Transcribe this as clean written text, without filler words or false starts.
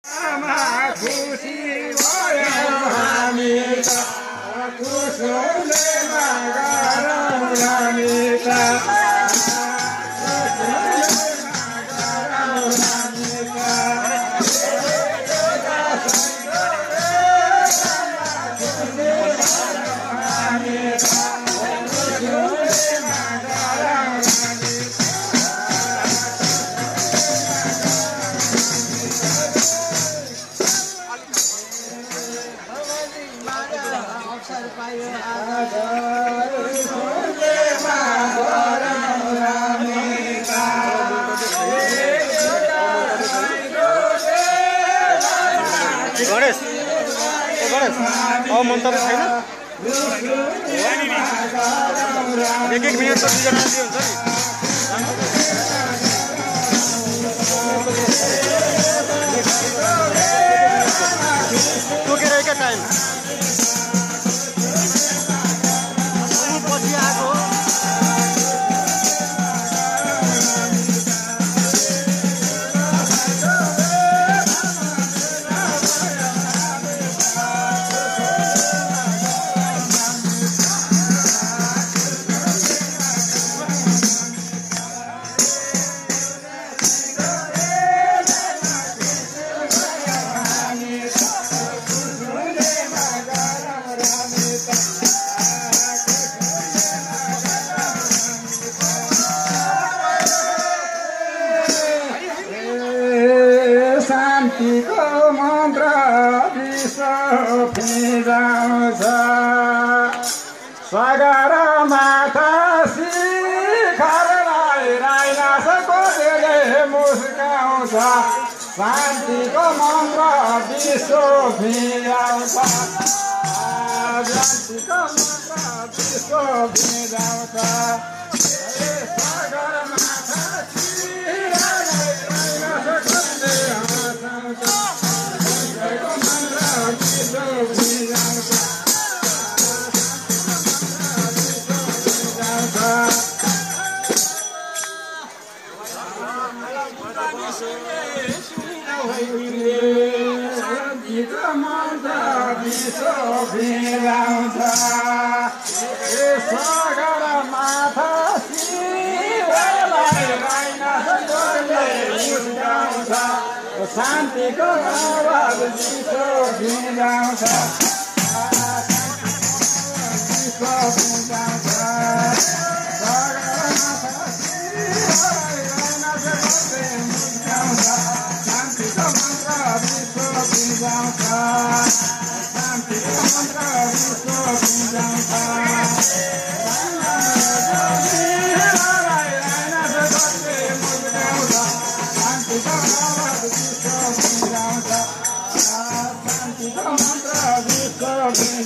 खुसी भयो हामी त खुसोले गरौँ हामी त गणेश मन्त्र छैन एक मिनट त दुईजना हुन्छ नि तोकेर क्या टाइम पछि आएको शान्तिको मन्त्र विश्व फिजाउँछ सगर माथा शिखरलाई राइनासको धेरै मुस्काउँछ शान्तिको मन्त्र विश्व फिजाउँछ शान्तिको मन्त्र विश्व फिजाउँछ सगर माथा शान्तिको आवाज विश्व भिजाउँछ विश्व भिजाउँछ शान्तिको मन्त्र विश्व भिजाउँछ शान्तिको मन्त्र विश्व भिजाउँछ शान्तिको मन्त्र विश्व